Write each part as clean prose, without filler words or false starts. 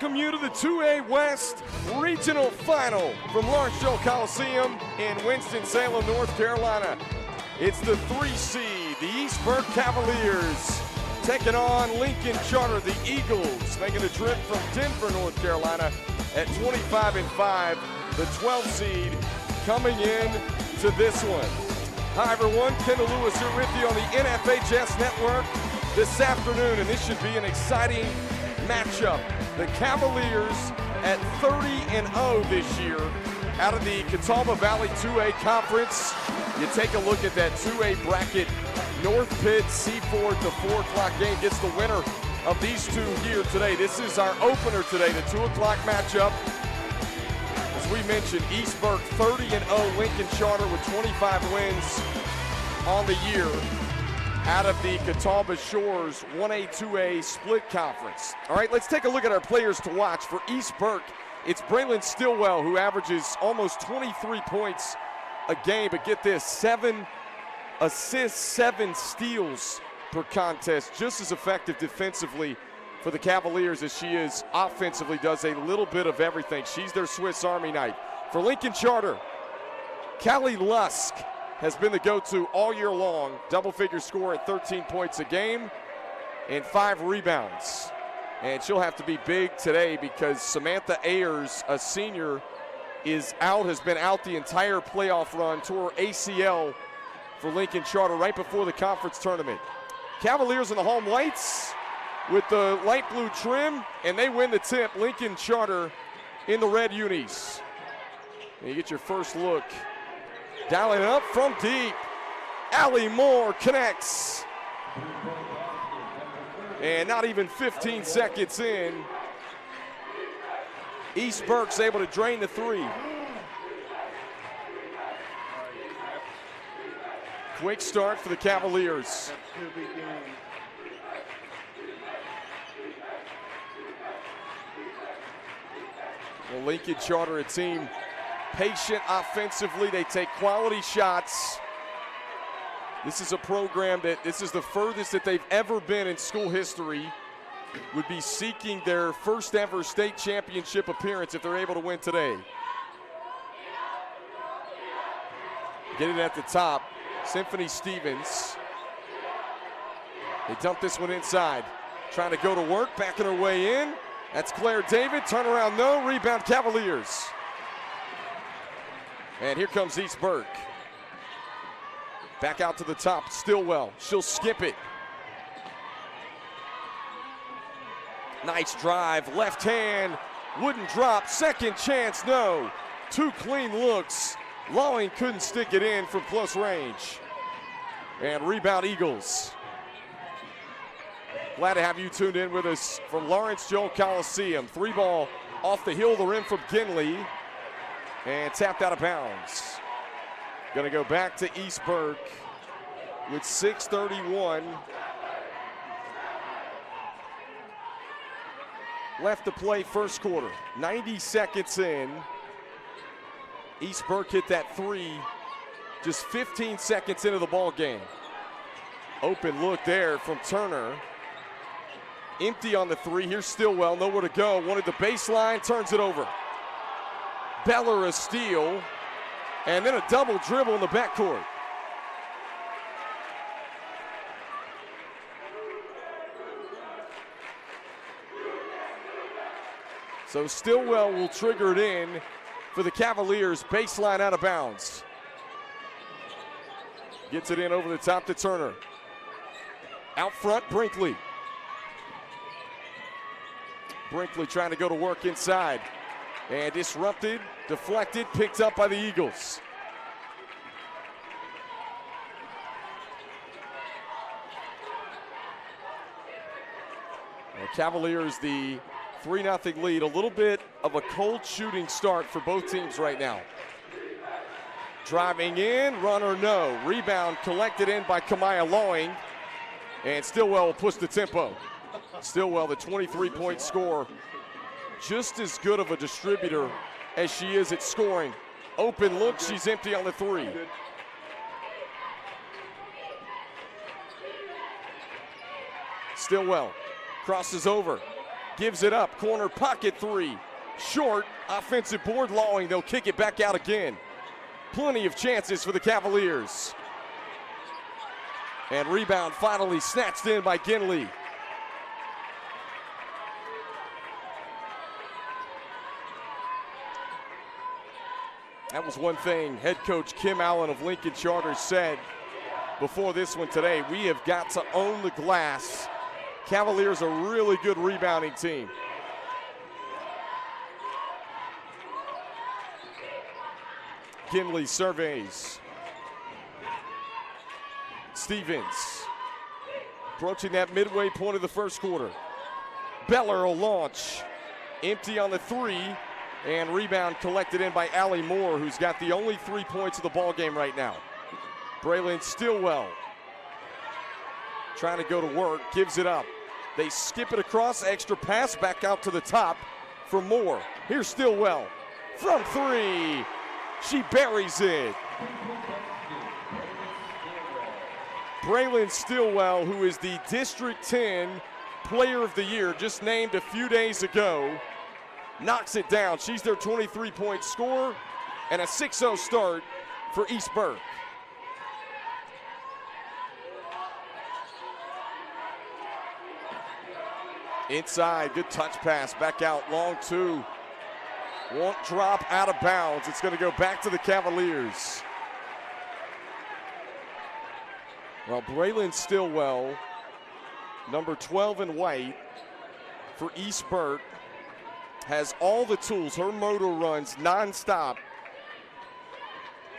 welcome you to the 2A West Regional Final from Lawrence-Joel Coliseum in Winston-Salem, North Carolina. It's the 3 seed, the East Burke Cavaliers, taking on Lincoln Charter, the Eagles, making a trip from Denver, North Carolina at 25-5, the 12 seed coming in to this one. Hi everyone, Kendall Lewis here with you on the NFHS Network this afternoon, and this should be an exciting matchup. The Cavaliers at 30-0 this year out of the Catawba Valley 2A Conference. You take a look at that 2A bracket. North Pitt, Seaford, the 4 o'clock game gets the winner of these two here today. This is our opener today, the 2 o'clock matchup. As we mentioned, East Burke 30-0, Lincoln Charter with 25 wins on the year out of the Catawba Shores 1A, 2A split conference. All right, let's take a look at our players to watch. For East Burke, it's Braylon Stillwell, who averages almost 23 points a game, but get this, 7 assists, 7 steals per contest, just as effective defensively for the Cavaliers as she is offensively, does a little bit of everything. She's their Swiss Army knife. For Lincoln Charter, Callie Lusk has been the go-to all year long. Double-figure score at 13 points a game and 5 rebounds. And she'll have to be big today because Samantha Ayers, a senior, is out, has been out the entire playoff run, tore ACL for Lincoln Charter right before the conference tournament. Cavaliers in the home whites with the light blue trim, and they win the tip. Lincoln Charter in the red unis. And you get your first look. Dialing it up from deep. Allie Moore connects. And not even 15 seconds in, East Burke's able to drain the 3. Quick start for the Cavaliers. Well, Lincoln Charter, a team patient offensively. They take quality shots. This is a program that, this is the furthest that they've ever been in school history. Would be seeking their first ever state championship appearance if they're able to win today. Get it at the top. Symphony Stevens. They dump this one inside. Trying to go to work, backing her way in. That's Claire David. Turnaround, no. Rebound, Cavaliers. And here comes East Burke. Back out to the top, Stillwell. She'll skip it. Nice drive, left hand, wouldn't drop. Second chance, no. 2 clean looks. Lawing couldn't stick it in from close range. And rebound, Eagles. Glad to have you tuned in with us from Lawrence-Joel Coliseum. 3 ball off the hill of the rim from Kinley. And tapped out of bounds. Gonna go back to East Burke with 6:31 left to play first quarter. 90 seconds in. East Burke hit that 3 just 15 seconds into the ball game. Open look there from Turner. Empty on the 3. Here's Stillwell, nowhere to go. Wanted the baseline, turns it over. Beller a steal, and then a double dribble in the backcourt. So Stillwell will trigger it in for the Cavaliers. Baseline out of bounds. Gets it in over the top to Turner. Out front, Brinkley. Brinkley trying to go to work inside. And disrupted, deflected, picked up by the Eagles. The Cavaliers, the 3-0 lead. A little bit of a cold shooting start for both teams right now. Driving in, runner no. Rebound collected in by Kamaya Lawing. And Stillwell will push the tempo. Stillwell, the 23-point scorer. Just as good of a distributor as she is at scoring. Open look, she's empty on the 3. Stillwell crosses over. gives it up, corner pocket three. Short, offensive board, Lawing, they'll kick it back out again. Plenty of chances for the Cavaliers. And rebound finally snatched in by Connelly. That was one thing head coach Kim Allen of Lincoln Charter said before this one today. We have got to own the glass. Cavaliers are a really good rebounding team. Connelly surveys. Stevens approaching that midway point of the first quarter. Beller will launch. Empty on the three. And rebound collected in by Allie Moore, who's got the only 3 points of the ball game right now. Braylon Stillwell trying to go to work, gives it up. They skip it across, extra pass back out to the top for Moore. Here's Stillwell from three. She buries it. Braylon Stillwell, who is the District 10 Player of the Year, just named a few days ago, knocks it down. She's their 23-point scorer, and a 6-0 start for East Burke. Inside, good touch pass, back out, long two. Won't drop out of bounds. It's going to go back to the Cavaliers. Well, Braylon Stillwell, number 12 in white for East Burke, has all the tools. Her motor runs nonstop.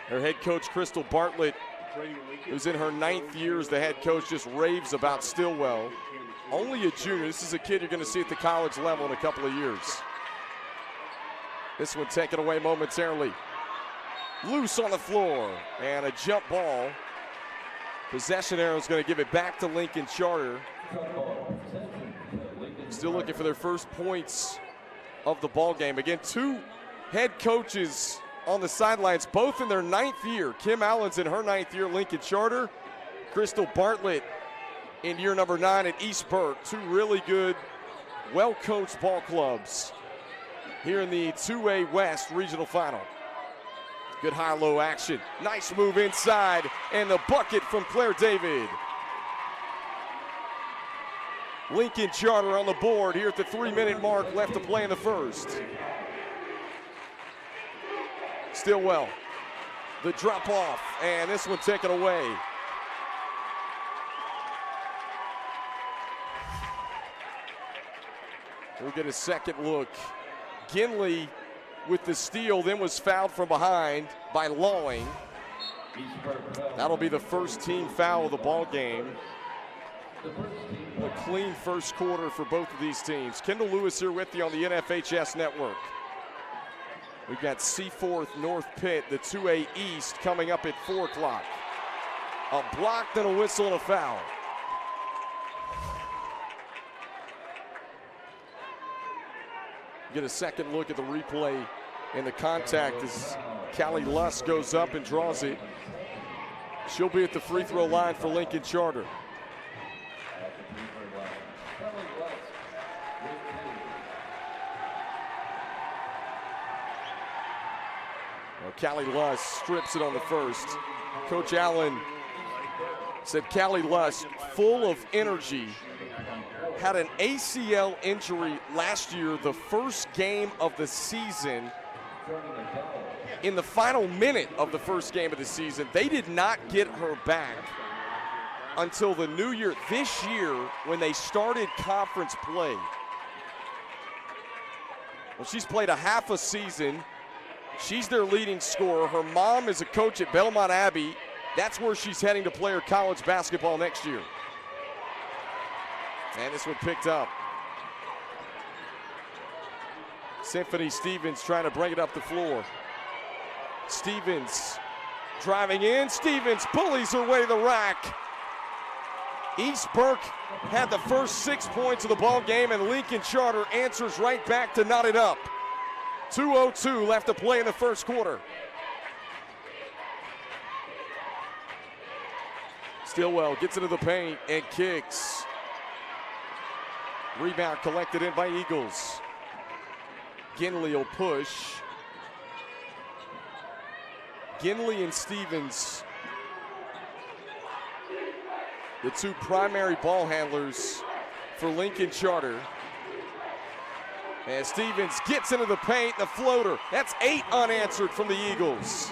Her head coach, Crystal Bartlett, who's in her 9th year as the head coach, just raves about Stillwell. Only a junior. This is a kid you're going to see at the college level in a couple of years. This one taken away momentarily. Loose on the floor, and a jump ball. Possession arrow is going to give it back to Lincoln Charter. Still looking for their first points of the ball game. Again, two head coaches on the sidelines, both in their 9th year. Kim Allen's in her 9th year, Lincoln Charter. Crystal Bartlett in year number 9 at East Burke. Two really good, well-coached ball clubs here in the 2A West Regional Final. Good high-low action. Nice move inside, and the bucket from Claire David. Lincoln Charter on the board here at the 3-minute mark left to play in the first. Stillwell, the drop off, and this one taken away. We'll get a second look. Connelly with the steal, then was fouled from behind by Lawing. That'll be the first team foul of the ball game. A clean first quarter for both of these teams. Kendall Lewis here with you on the NFHS Network. We've got Seaforth North Pitt, the 2A East, coming up at 4 o'clock. A block, then a whistle, and a foul. Get a second look at the replay and the contact as Callie Luss goes up and draws it. She'll be at the free throw line for Lincoln Charter. Well, Callie Luss strips it on the first. Coach Allen said Callie Luss, full of energy, had an ACL injury last year, the first game of the season. In the final minute of the first game of the season, they did not get her back until the new year, this year, when they started conference play. Well, she's played a half a season. She's their leading scorer. Her mom is a coach at Belmont Abbey. That's where she's heading to play her college basketball next year. And this one picked up. Symphony Stevens trying to bring it up the floor. Stevens driving in. Stevens bullies her way to the rack. East Burke had the first 6 points of the ball game, and Lincoln Charter answers right back to knot it up. 2:02 left to play in the first quarter. Stillwell gets into the paint and kicks. Rebound collected in by Eagles. Ginley will push. Ginley and Stevens, the two primary ball handlers for Lincoln Charter. And Stevens gets into the paint, the floater. That's 8 unanswered from the Eagles.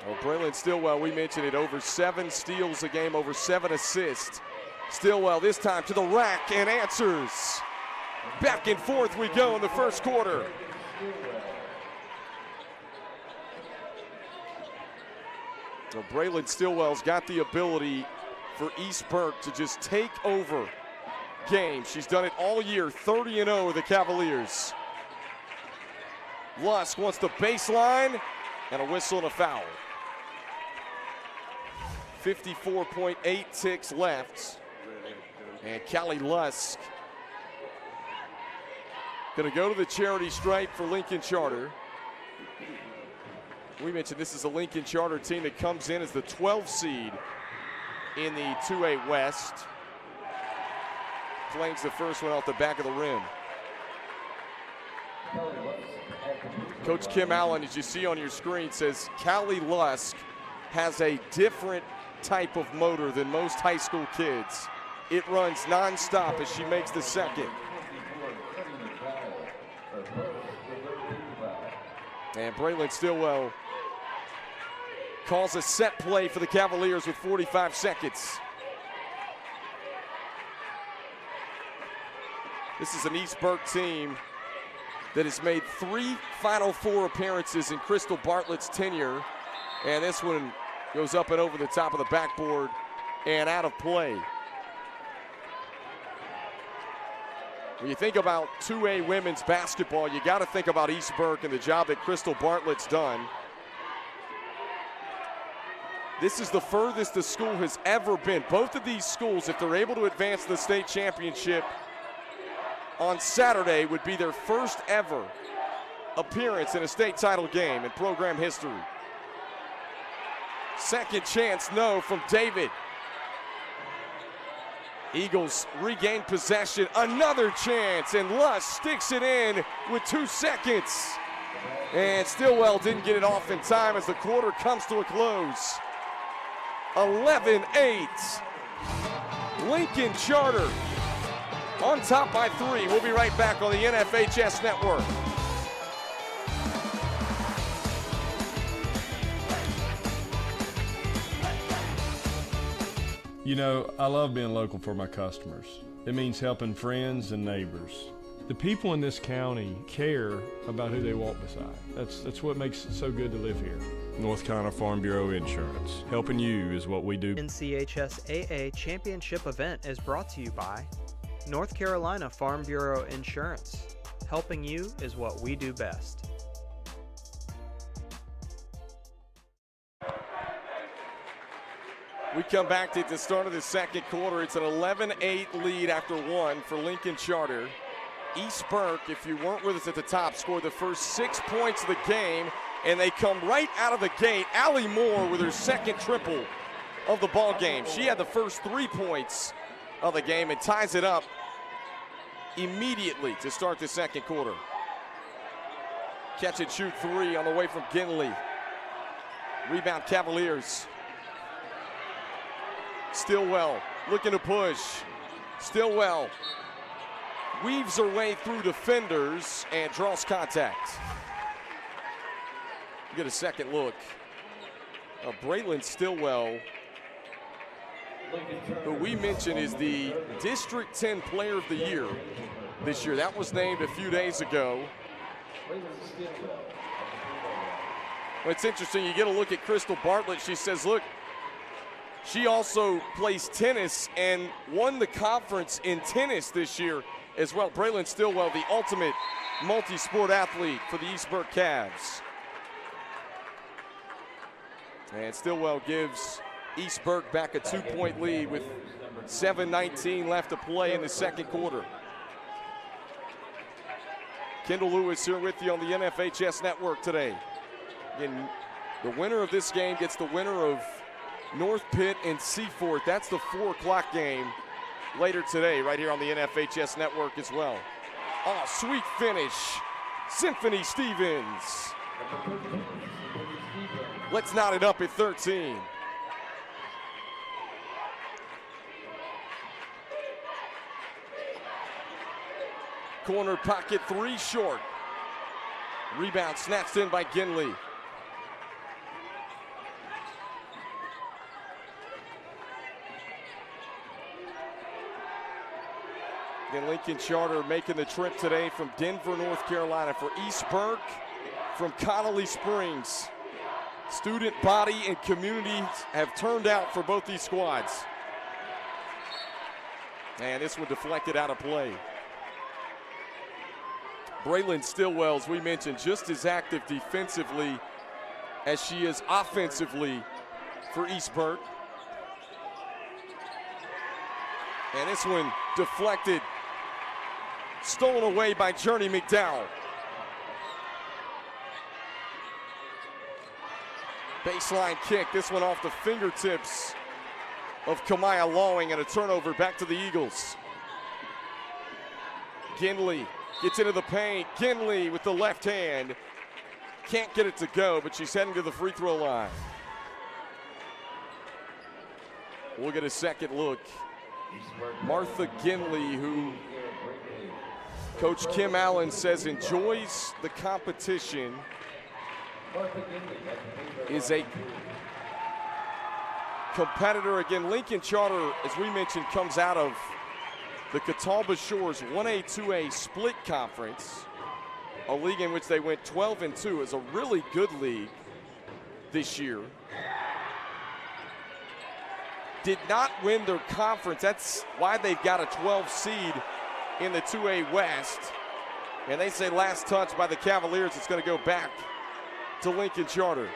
Well, Braylon Stillwell, we mentioned it, over 7 steals a game, over 7 assists. Stillwell this time to the rack and answers. Back and forth we go in the first quarter. So Braylon Stillwell's got the ability for East Burke to just take over games. She's done it all year, 30-0 with the Cavaliers. Lusk wants the baseline and a whistle and a foul. 54.8 ticks left. And Callie Lusk gonna go to the charity stripe for Lincoln Charter. We mentioned this is a Lincoln Charter team that comes in as the 12th seed in the 2A West. Flames the first one off the back of the rim. Coach Kim Allen, as you see on your screen, says Callie Lusk has a different type of motor than most high school kids. It runs nonstop as she makes the second. And Braylon Stillwell calls a set play for the Cavaliers with 45 seconds. This is an East Burke team that has made 3 Final Four appearances in Crystal Bartlett's tenure. And this one goes up and over the top of the backboard and out of play. When you think about 2A women's basketball, you got to think about East Burke and the job that Crystal Bartlett's done. This is the furthest the school has ever been. Both of these schools, if they're able to advance to the state championship on Saturday, would be their first ever appearance in a state title game in program history. Second chance, no, from David. Eagles regain possession, another chance, and Lusk sticks it in with 2 seconds. And Stillwell didn't get it off in time as the quarter comes to a close. 11-8. Lincoln Charter on top by 3. We'll be right back on the NFHS Network. You know, I love being local for my customers. It means helping friends and neighbors. The people in this county care about who they walk beside. That's what makes it so good to live here. North Carolina Farm Bureau Insurance. Helping you is what we do. NCHSAA Championship event is brought to you by North Carolina Farm Bureau Insurance. Helping you is what we do best. We come back to the start of the second quarter. It's an 11-8 lead after 1 for Lincoln Charter. East Burke, if you weren't with us at the top, scored the first 6 points of the game, and they come right out of the gate. Allie Moore with her second triple of the ball game. She had the first 3 points of the game and ties it up immediately to start the second quarter. Catch and shoot 3 on the way from Ginley. Rebound Cavaliers. Stillwell looking to push. Stillwell weaves her way through defenders and draws contact. Get a second look. Braylon Stillwell, who we mentioned is the District 10 Player of the Year this year. That was named a few days ago. Well, it's interesting, you get a look at Crystal Bartlett. She says, look, she also plays tennis and won the conference in tennis this year as well. Braylon Stillwell, the ultimate multi-sport athlete for the East Burke Cavs. And Stillwell gives East Burke back a 2-point lead with 7:19 left to play in the second quarter. Kendall Lewis here with you on the NFHS Network today. Again, The winner of this game gets the winner of North Pitt and Seaforth. That's the 4 o'clock game later today, right here on the NFHS network as well. Oh, sweet finish. Symphony Stevens. Let's knot it up at 13. Corner pocket 3 short. Rebound snatched in by Ginley. And Lincoln Charter making the trip today from Denver, North Carolina for East Burke from Connelly Springs. Student body and community have turned out for both these squads. And this one deflected out of play. Braylon Stillwell, as we mentioned, just as active defensively as she is offensively for East Burke. And this one deflected, stolen away by Journey McDowell. Baseline kick, this one off the fingertips of Kamaya Lawing, and a turnover back to the Eagles. Ginley gets into the paint. Ginley with the left hand. Can't get it to go, but she's heading to the free throw line. We'll get a second look. Martha Ginley, who Coach Kim Allen says enjoys the competition, is a competitor. Again, Lincoln Charter, as we mentioned, comes out of the Catawba Shores 1A, 2A split conference, a league in which they went 12-2. It's a really good league this year. Did not win their conference. That's why they've got a 12 seed in the 2A West. And they say last touch by the Cavaliers, it's going to go back to Lincoln Charter.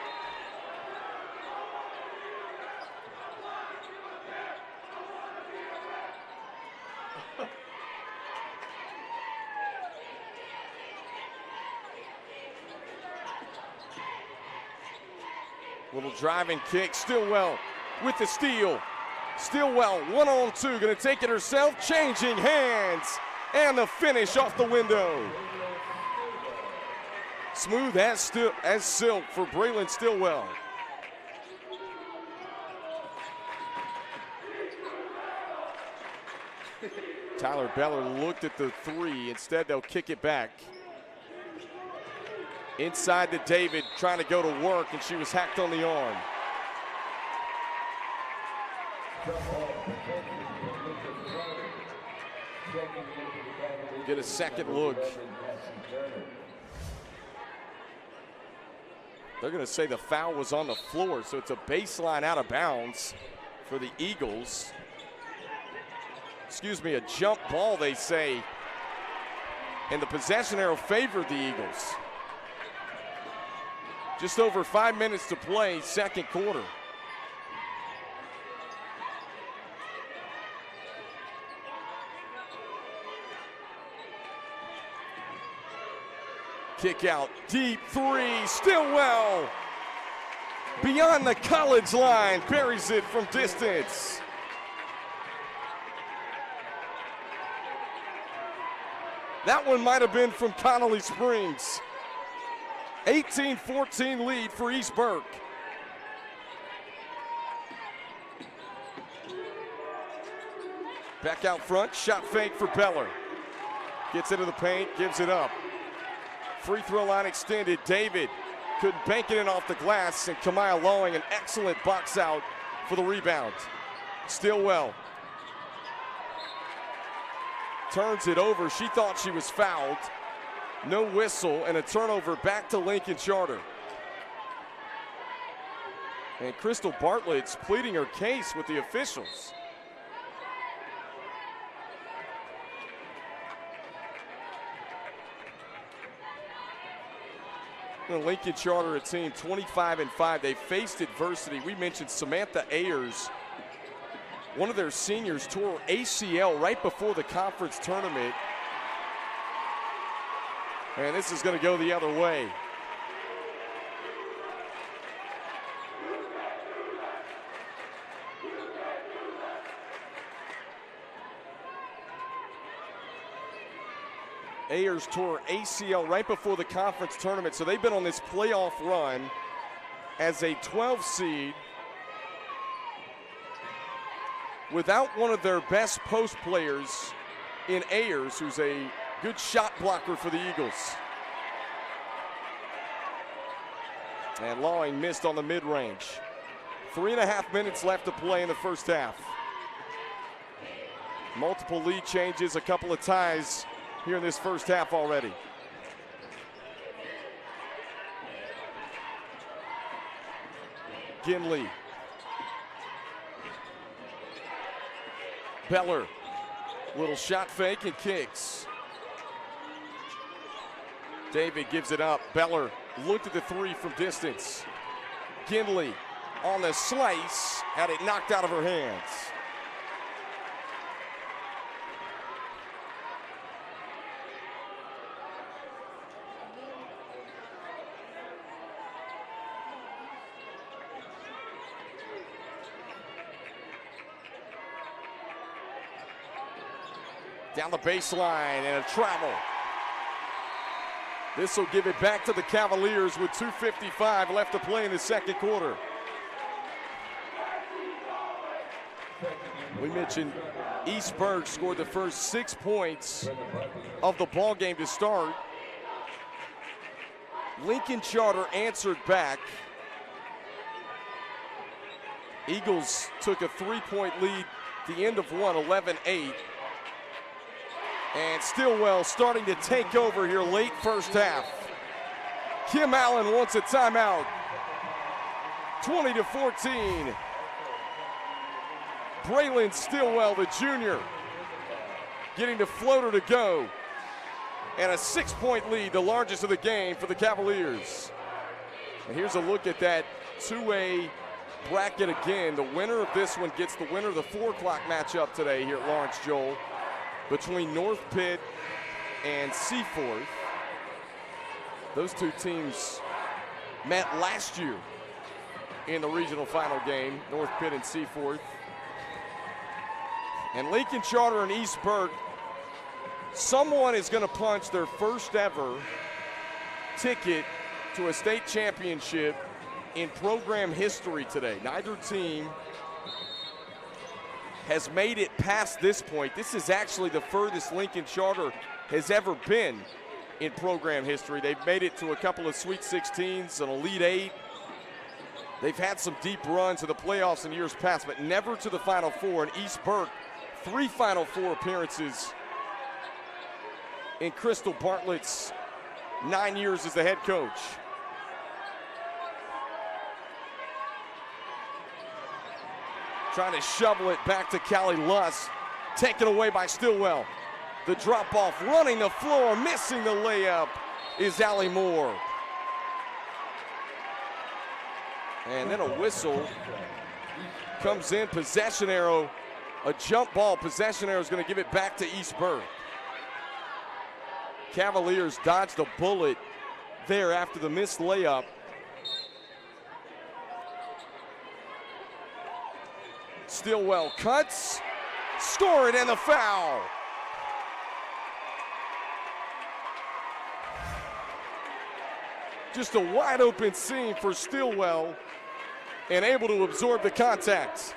Little driving kick, Stillwell with the steal. Stillwell 1-on-2, gonna take it herself, changing hands, and the finish off the window. Smooth as silk for Braylon Stillwell. Tyler Beller looked at the three. Instead, they'll kick it back. Inside to David, trying to go to work, and she was hacked on the arm. Get a second look. They're going to say the foul was on the floor, so it's a baseline out of bounds for the Eagles. Excuse me, a jump ball, they say. And the possession arrow favored the Eagles. Just over 5 minutes to play, second quarter. Kick out, deep three, Stillwell. Beyond the college line, buries it from distance. That one might have been from Connelly Springs. 18-14 lead for East Burke. Back out front, shot fake for Beller. Gets into the paint, gives it up. Free throw line extended, David couldn't bank it in off the glass, and Kamaya Lawing, an excellent box out for the rebound. Stillwell turns it over. She thought she was fouled. No whistle, and a turnover back to Lincoln Charter. And Crystal Bartlett's pleading her case with the officials. The Lincoln Charter, a team 25-5. They faced adversity. We mentioned Samantha Ayers. One of their seniors tore ACL right before the conference tournament. And this is going to go the other way. Ayers tore ACL right before the conference tournament, so they've been on this playoff run as a 12 seed without one of their best post players in Ayers, who's a good shot blocker for the Eagles. And Lawing missed on the mid-range. 3.5 minutes left to play in the first half. Multiple lead changes, a couple of ties here in this first half already. Ginley. Beller. Little shot fake and kicks. David gives it up. Beller looked at the three from distance. Ginley on the slice, had it knocked out of her hands. Down the baseline and a travel. This will give it back to the Cavaliers with 2:55 left to play in the second quarter. We mentioned East Burke scored the first 6 points of the ball game to start. Lincoln Charter answered back. Eagles took a 3-point lead at the end of one, 11-8. And Stillwell starting to take over here late first half. Kim Allen wants a timeout. 20-14. Braylon Stillwell, the junior, getting the floater to go. And a 6-point lead, the largest of the game for the Cavaliers. And here's a look at that 2A bracket again. The winner of this one gets the winner of the 4 o'clock matchup today here at Lawrence Joel between North Pitt and Seaforth. Those two teams met last year in the regional final game, North Pitt and Seaforth. And Lincoln Charter and East Burke, someone is going to punch their first ever ticket to a state championship in program history today. Neither team has made it past this point. This is actually the furthest Lincoln Charter has ever been in program history. They've made it to a couple of Sweet 16s, an Elite 8. They've had some deep runs to the playoffs in years past, but never to the Final Four. And East Burke, 3 Final Four appearances in Crystal Bartlett's 9 years as the head coach. Trying to shovel it back to Callie Luss. Taken away by Stillwell. The drop off, running the floor, missing the layup is Allie Moore. And then a whistle comes in, possession arrow, a jump ball. Possession arrow is going to give it back to East Burke. Cavaliers dodged a bullet there after the missed layup. Stillwell cuts, score it, and the foul. Just a wide open seam for Stillwell and able to absorb the contact.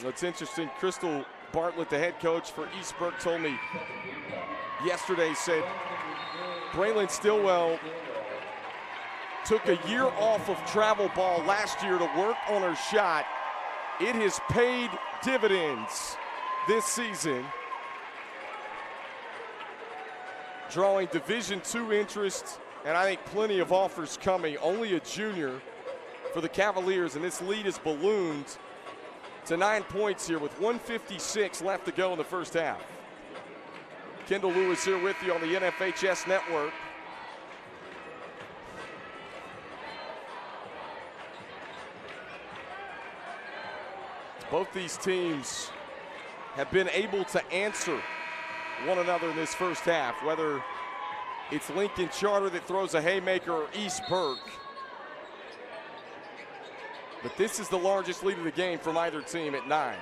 It's interesting, Crystal Bartlett, the head coach for East Burke, told me yesterday, said Braylon Stillwell took a year off of travel ball last year to work on her shot. It has paid dividends this season, drawing Division II interest, and I think plenty of offers coming. Only a junior for the Cavaliers, and this lead is ballooned to 9 points here with 1:56 left to go in the first half. Kendall Lewis here with you on the NFHS Network. Both these teams have been able to answer one another in this first half, whether it's Lincoln Charter that throws a haymaker or East Burke. But this is the largest lead of the game from either team at 9.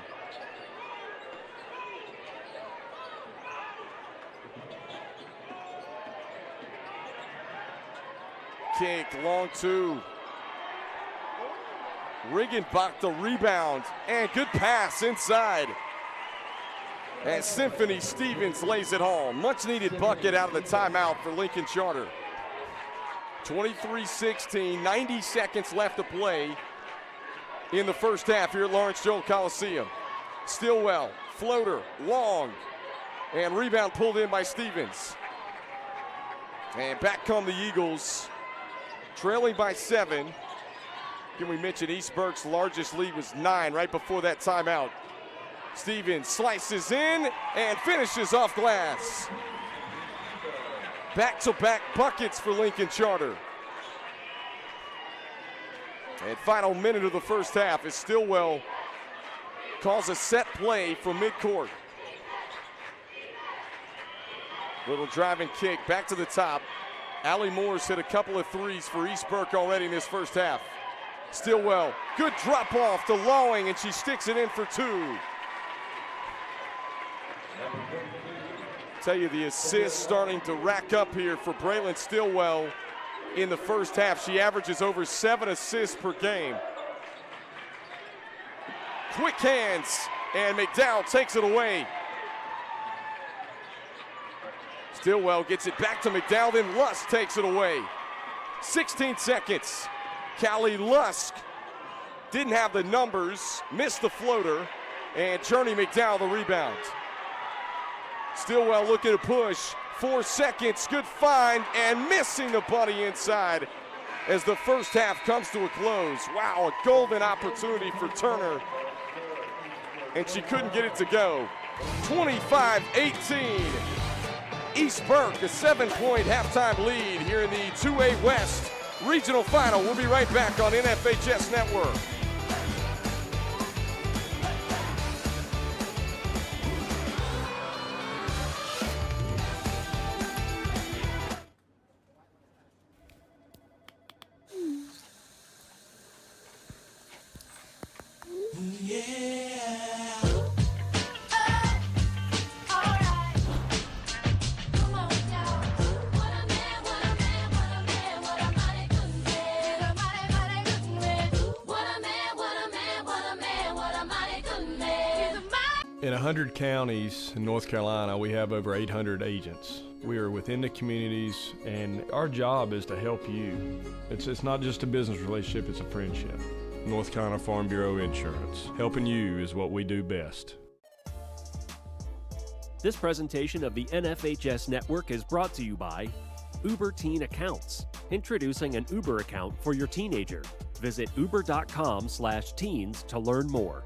Kick, long 2. Riggenbach the rebound, and good pass inside. And Symphony Stevens lays it home. Much needed bucket out of the timeout for Lincoln Charter. 23-16, 90 seconds left to play in the first half here at Lawrence Joel Coliseum. Stillwell, floater, long, and rebound pulled in by Stevens. And back come the Eagles, trailing by 7. Can we mention East Burke's largest lead was 9 right before that timeout. Stevens slices in and finishes off glass. Back-to-back buckets for Lincoln Charter. And final minute of the first half is Stillwell calls a set play from midcourt. Little driving kick back to the top. Allie Moore's hit a couple of threes for East Burke already in this first half. Stillwell, good drop off to Lawing, and she sticks it in for 2. Tell you the assists starting to rack up here for Braylon Stillwell in the first half. She averages over 7 assists per game. Quick hands, and McDowell takes it away. Stillwell gets it back to McDowell, then Lusk takes it away. 16 seconds. Callie Lusk didn't have the numbers, missed the floater, and Journey McDowell the rebound. Stillwell looking to push. 4 seconds, good find, and missing the bunny inside as the first half comes to a close. Wow, a golden opportunity for Turner, and she couldn't get it to go. 25-18. East Burke, a 7-point halftime lead here in the 2A West Regional Final. We'll be right back on NFHS Network. In 100 counties in North Carolina, we have over 800 agents. We are within the communities, and our job is to help you. It's not just a business relationship, it's a friendship. North Carolina Farm Bureau Insurance. Helping you is what we do best. This presentation of the NFHS Network is brought to you by Uber Teen Accounts, introducing an Uber account for your teenager. Visit uber.com/teens to learn more.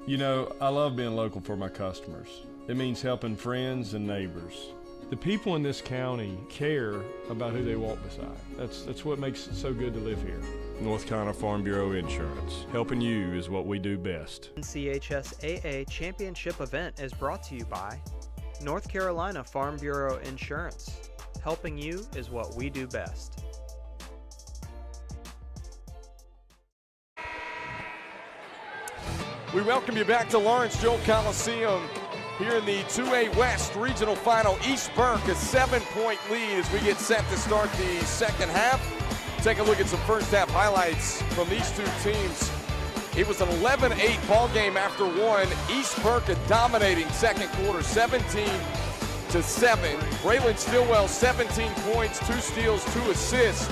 You know, I love being local for my customers. It means helping friends and neighbors. The people in this county care about who they walk beside. That's what makes it so good to live here. North Carolina Farm Bureau Insurance. Helping you is what we do best. NCHSAA Championship event is brought to you by North Carolina Farm Bureau Insurance. Helping you is what we do best. We welcome you back to Lawrence Joel Coliseum here in the 2A West Regional Final. East Burke a 7-point lead as we get set to start the second half. Take a look at some first half highlights from these two teams. It was an 11-8 ball game after one. East Burke a dominating second quarter, 17-7. Braylon Stillwell 17 points, 2 steals, 2 assists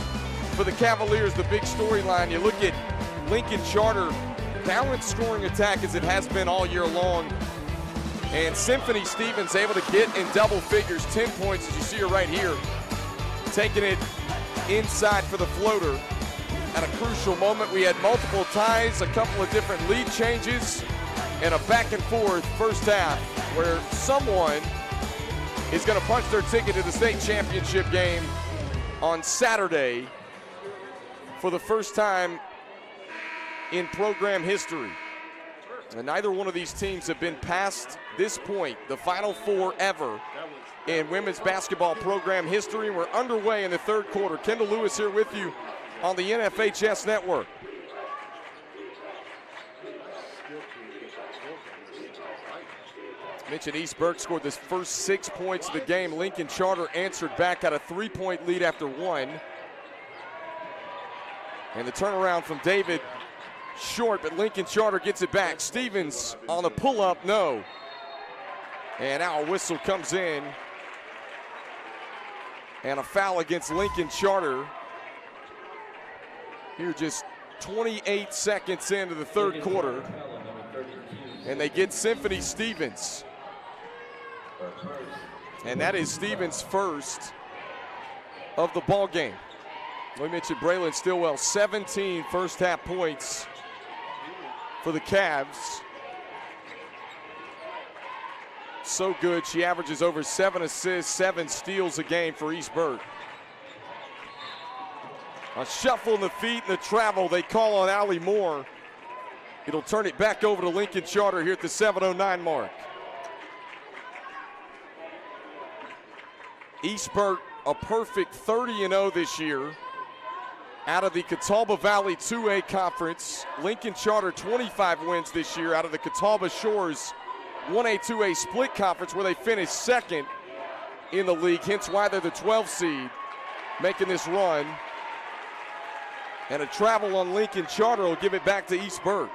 for the Cavaliers. The big storyline, you look at Lincoln Charter, balanced scoring attack as it has been all year long. And Symphony Stevens able to get in double figures, 10 points as you see her right here. Taking it inside for the floater at a crucial moment. We had multiple ties, a couple of different lead changes, and a back and forth first half where someone is going to punch their ticket to the state championship game on Saturday for the first time in program history. And neither one of these teams have been past this point, the Final Four ever in women's basketball program history. We're underway in the third quarter. Kendall Lewis here with you on the NFHS Network. Mentioned East Burke scored the first 6 points of the game. Lincoln Charter answered back at a 3-point lead after one. And the turnaround from David short, but Lincoln Charter gets it back. Stevens on the pull-up, no. And now a whistle comes in. And a foul against Lincoln Charter. Here just 28 seconds into the third quarter. And they get Symphony Stevens. And that is Stevens' first of the ball game. We mentioned Braylon Stillwell, 17 first half points for the Cavs. So good, she averages over 7 assists, 7 steals a game for East Burke. A shuffle in the feet and the travel, they call on Allie Moore. It'll turn it back over to Lincoln Charter here at the 7:09 mark. East Burke a perfect 30-0 this year out of the Catawba Valley 2A Conference. Lincoln Charter 25 wins this year out of the Catawba Shores 1A 2A split conference where they finished second in the league, hence why they're the 12th seed making this run. And a travel on Lincoln Charter will give it back to East Burke.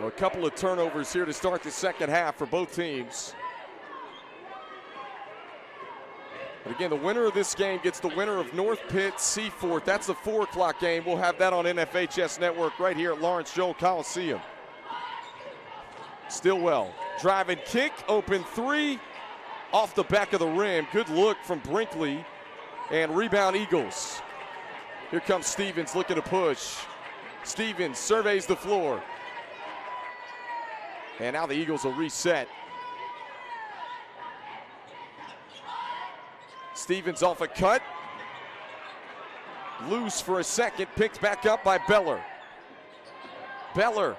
A couple of turnovers here to start the second half for both teams. But again, the winner of this game gets the winner of North Pitt Seaforth. That's the 4 o'clock game. We'll have that on NFHS Network right here at Lawrence Joel Coliseum. Stillwell, drive and kick, open 3, off the back of the rim. Good look from Brinkley, and rebound Eagles. Here comes Stevens looking to push. Stevens surveys the floor. And now the Eagles will reset. Stevens off a cut. Loose for a second, picked back up by Beller. Beller,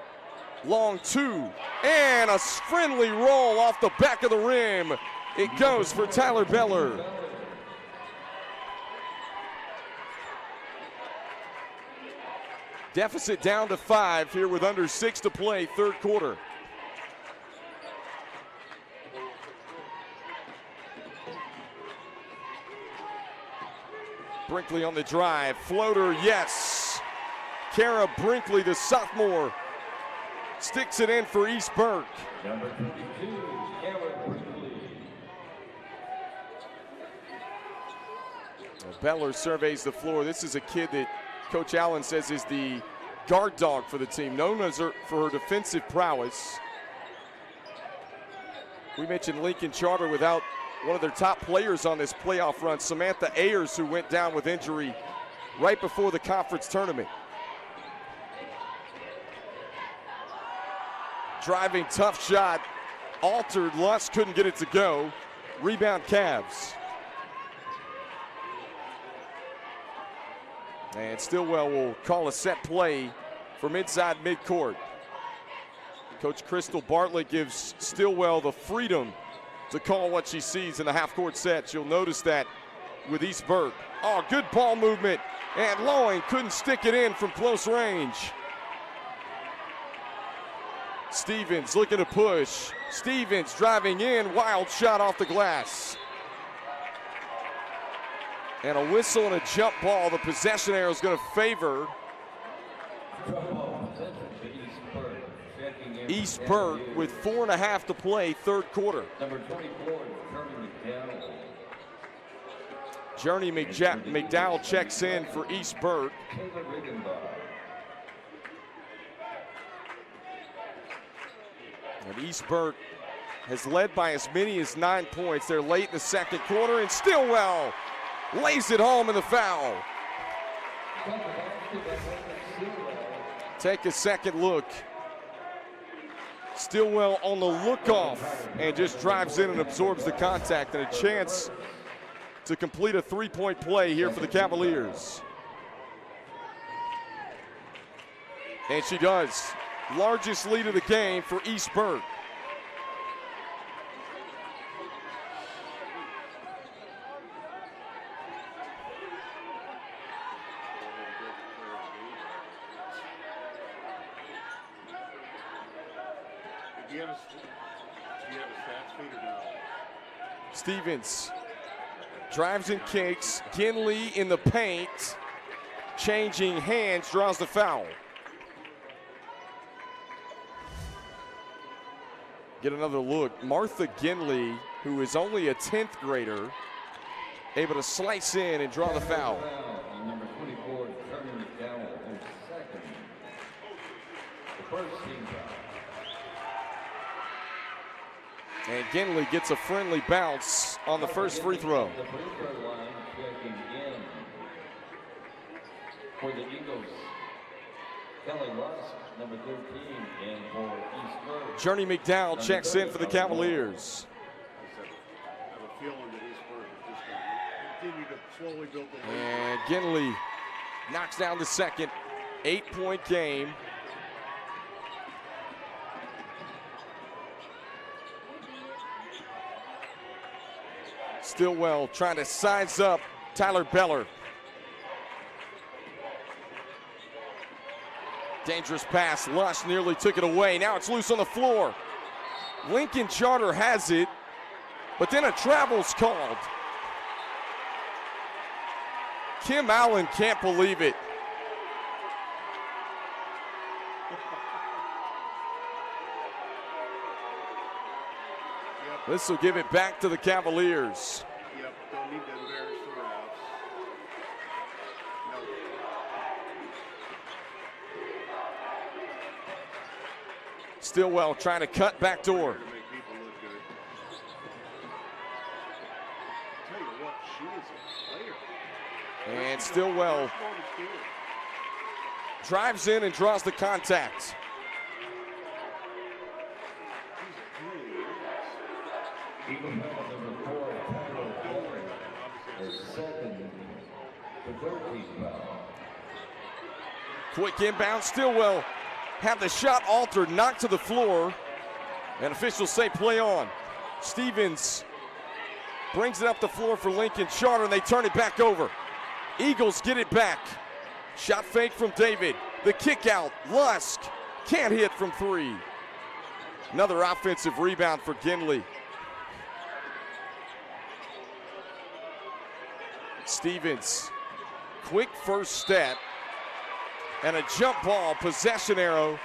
long 2, and a friendly roll off the back of the rim. It goes for Tyler Beller. Deficit down to 5 here with under 6 to play, third quarter. Brinkley on the drive, floater, yes. Kara Brinkley, the sophomore, sticks it in for East Burke. Number 32, Kara Brinkley. Beller surveys the floor. This is a kid that Coach Allen says is the guard dog for the team, known as for her defensive prowess. We mentioned Lincoln Charter without one of their top players on this playoff run, Samantha Ayers, who went down with injury right before the conference tournament. Driving tough shot. Altered. Lusk couldn't get it to go. Rebound Cavs. And Stillwell will call a set play from inside midcourt. Coach Crystal Bartlett gives Stillwell the freedom to call what she sees in the half-court set. You'll notice that with East Burke. Oh, good ball movement. And Loewen couldn't stick it in from close range. Stevens looking to push. Stevens driving in, wild shot off the glass. And a whistle and a jump ball. The possession arrow is going to favor East Burke with 4.5 to play, third quarter. Number 24, Journey McDowell checks in for East Burke. And East Burke has led by as many as 9 points. They're late in the second quarter, and Stillwell lays it home in the foul. Take a second look. Stillwell on the look-off and just drives in and absorbs the contact, and a chance to complete a three-point play here for the Cavaliers. And she does. Largest lead of the game for East Burke. Stevens drives and kicks. Kinley in the paint. Changing hands, draws the foul. Get another look. Martha Ginley, who is only a 10th grader, able to slice in and draw the foul. Number 24, Trevor McDowell, is second. The first team foul. And Ginley gets a friendly bounce on the first free throw. The free throw line checking in for the Eagles. Kelly Lusk, number 13, and for East Burke. Journey McDowell checks in for the Cavaliers. I have a feeling that East Burke is just going to continue to slowly build the lead. And Ginley knocks down the second. 8-point game. Stillwell trying to size up Tyler Beller. Dangerous pass. Lush nearly took it away. Now it's loose on the floor. Lincoln Charter has it, but then a travel's called. Kim Allen can't believe it. This will give it back to the Cavaliers. Yep, don't need to embarrass the refs. No. Stillwell trying to cut back door. To make people look good. I'll tell you what, she is a player. And Stillwell drives in and draws the contact. Eagle number 4, Tyler is second. The 13th foul. Quick inbound. Stillwell had the shot altered, knocked to the floor, and officials say play on. Stevens brings it up the floor for Lincoln Charter, and they turn it back over. Eagles get it back. Shot fake from David. The kick out. Lusk can't hit from three. Another offensive rebound for Ginley. Stevens, quick first step, and a jump ball, possession arrow.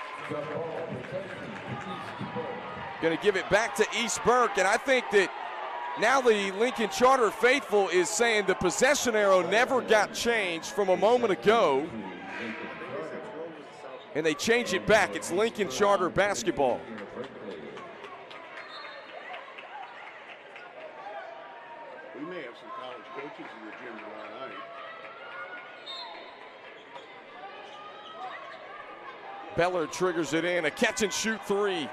Going to give it back to East Burke, and I think that now the Lincoln Charter faithful is saying the possession arrow never got changed from a moment ago, and they change it back. It's Lincoln Charter basketball. We may have some college coaches in the gym tomorrow night. Beller triggers it in, a catch and shoot three.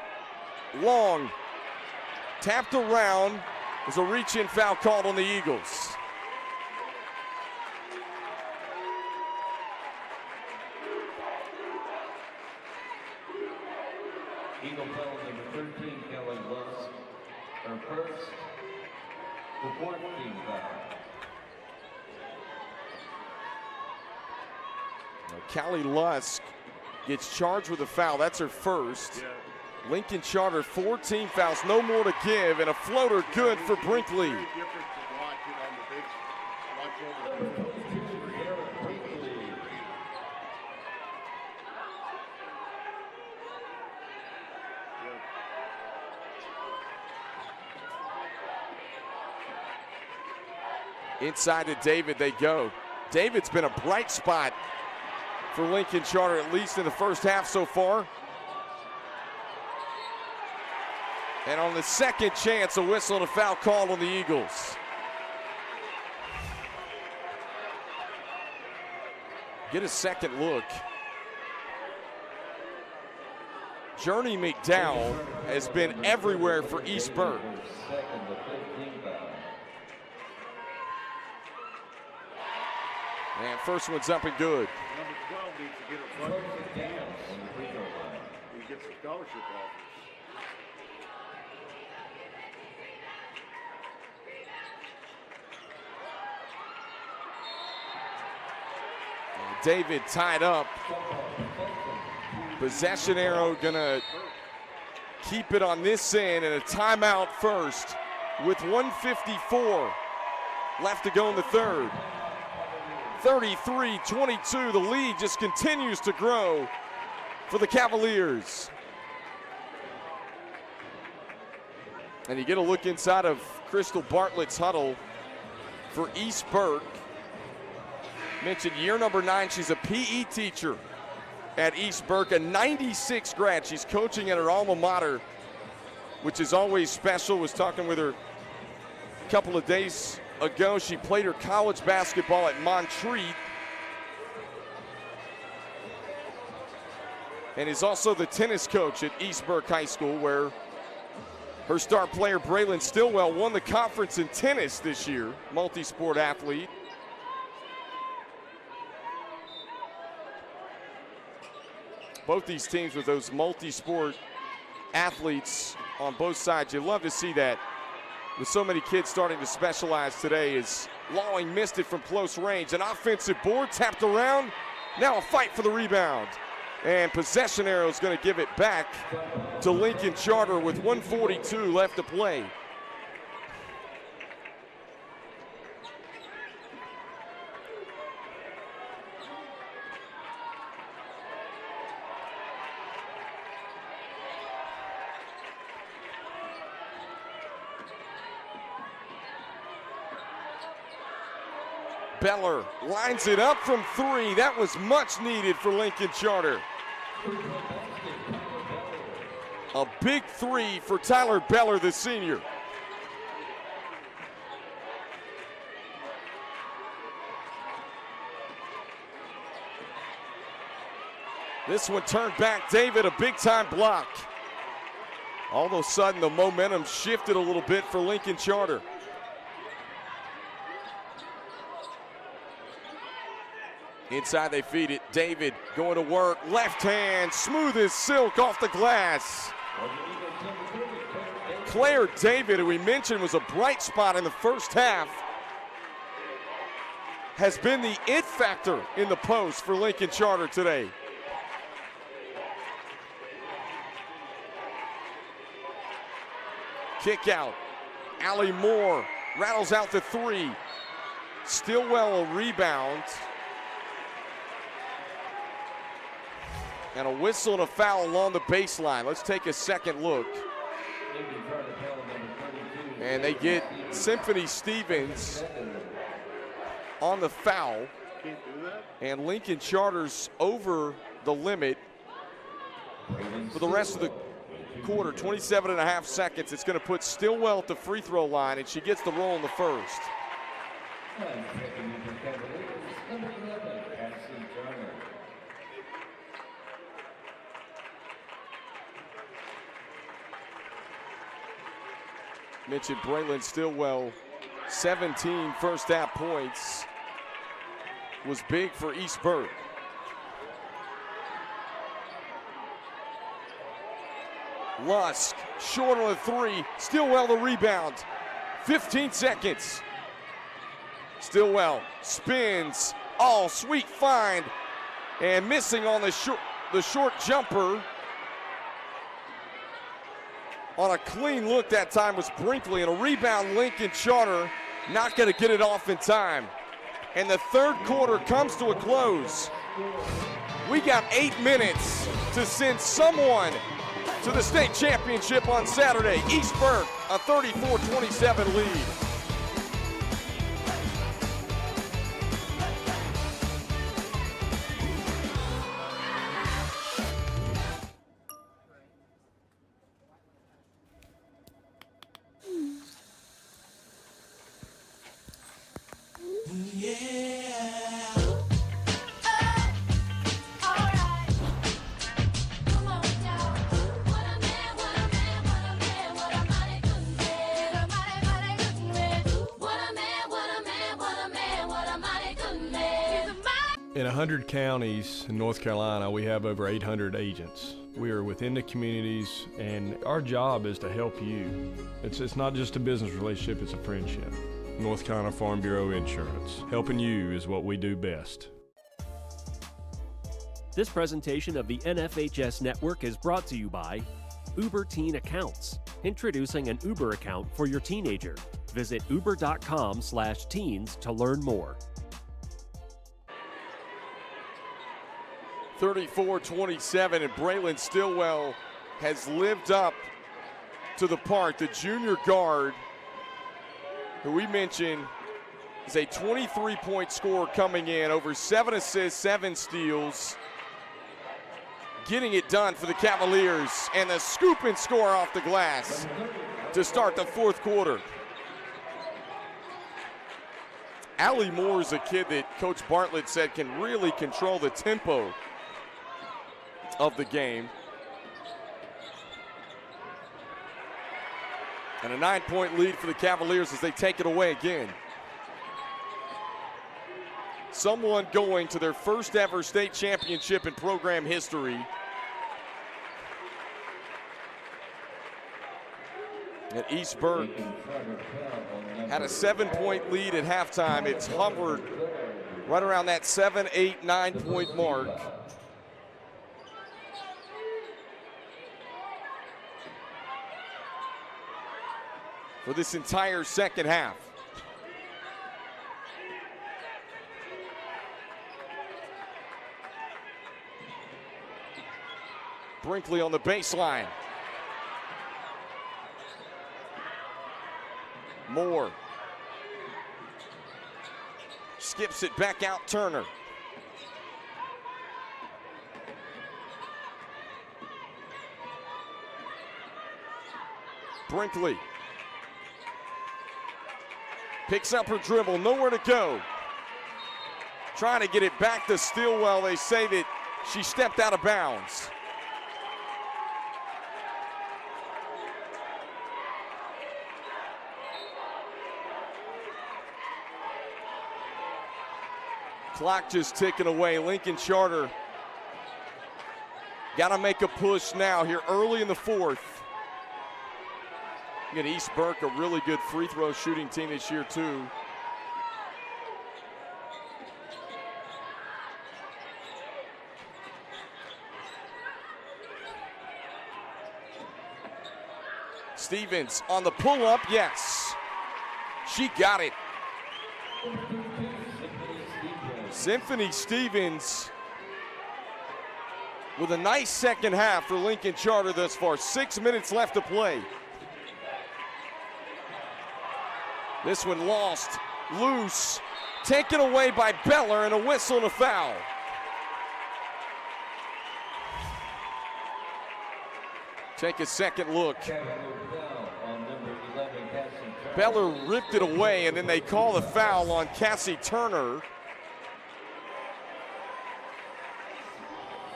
long. Tapped around. There's a reach-in foul called on the Eagles. Eagle foul number 13, Kelly Lusk, her first, the 14th foul. Callie Lusk gets charged with a foul. That's her first. Yeah. Lincoln Charter, 14 fouls, no more to give, and a floater good for Brinkley. Very different to watch it on the big, watch over the TV. Inside to David they go. David's been a bright spot for Lincoln Charter, at least in the first half so far. And on the second chance, a whistle and a foul call on the Eagles. Get a second look. Journey McDowell has been everywhere for East Burke. Second, the 15th foul. And first one's up and good. Number 12 needs to get a bucket dance. He gets a scholarship offers. David tied up. Possession arrow gonna keep it on this end, and a timeout first with 1:54 left to go in the third. 33-22, the lead just continues to grow for the Cavaliers. And you get a look inside of Crystal Bartlett's huddle for East Burke. Mentioned year number 9, she's a PE teacher at East Burke, a 96 grad. She's coaching at her alma mater, which is always special. Was talking with her a couple of days ago. She played her college basketball at Montreat and is also the tennis coach at East Burke High School, where her star player Braylon Stillwell won the conference in tennis this year, multi-sport athlete. Both these teams with those multi-sport athletes on both sides. You love to see that with so many kids starting to specialize today. As Lawing missed it from close range. An offensive board tapped around. Now a fight for the rebound. And possession arrow is going to give it back to Lincoln Charter with 1:42 left to play. Beller lines it up from 3. That was much needed for Lincoln Charter. A big 3 for Tyler Beller, the senior. This one turned back. David, a big-time block. All of a sudden, the momentum shifted a little bit for Lincoln Charter. Inside they feed it. David going to work. Left hand, smooth as silk off the glass. Claire David, who we mentioned was a bright spot in the first half, has been the it factor in the post for Lincoln Charter today. Kick out. Allie Moore rattles out the 3. Stillwell a rebound. And a whistle and a foul along the baseline. Let's take a second look. And they get Symphony Stevens on the foul. Can't do that. And Lincoln Charter's over the limit for the rest of the quarter. 27.5 seconds. It's going to put Stillwell at the free throw line, and she gets the roll in the first. Mentioned Braylon Stillwell, 17 first half points. Was big for East Burke. Lusk, short on the three. Stillwell the rebound. 15 seconds. Stillwell spins. Oh, sweet find. And missing on the short jumper. On a clean look that time was Brinkley, and a rebound Lincoln Charter not going to get it off in time. And the third quarter comes to a close. We got 8 minutes to send someone to the state championship on Saturday. East Burke, a 34-27 lead. In 100 counties in North Carolina, we have over 800 agents. We are within the communities, and our job is to help you. It's not just a business relationship, it's a friendship. North Carolina Farm Bureau Insurance. Helping you is what we do best. This presentation of the NFHS Network is brought to you by Uber Teen Accounts, introducing an Uber account for your teenager. Visit uber.com/teens to learn more. 34-27, and Braylon Stillwell has lived up to the part. The junior guard, who we mentioned, is a 23-point scorer coming in, over 7 assists, 7 steals, getting it done for the Cavaliers, and the scoop and score off the glass to start the fourth quarter. Allie Moore is a kid that Coach Bartlett said can really control the tempo of the game. And a 9-point lead for the Cavaliers as they take it away again. Someone going to their first ever state championship in program history. And East Burke had a 7-point lead at halftime. It's hovered right around that 7, 8, 9-point mark. For this entire second half. Brinkley on the baseline. Moore skips it back out, Turner. Brinkley picks up her dribble, nowhere to go. Trying to get it back to Stillwell. They say that she stepped out of bounds. Clock just ticking away. Lincoln Charter got to make a push now here early in the fourth. Again, East Burke, a really good free throw shooting team this year too. Stevens on the pull-up, yes. She got it. Symphony Stevens with a nice second half for Lincoln Charter thus far. 6 minutes left to play. This one lost, loose, taken away by Beller, and a whistle and a foul. Take a second look. Beller ripped it away, and then they call the foul on Cassie Turner.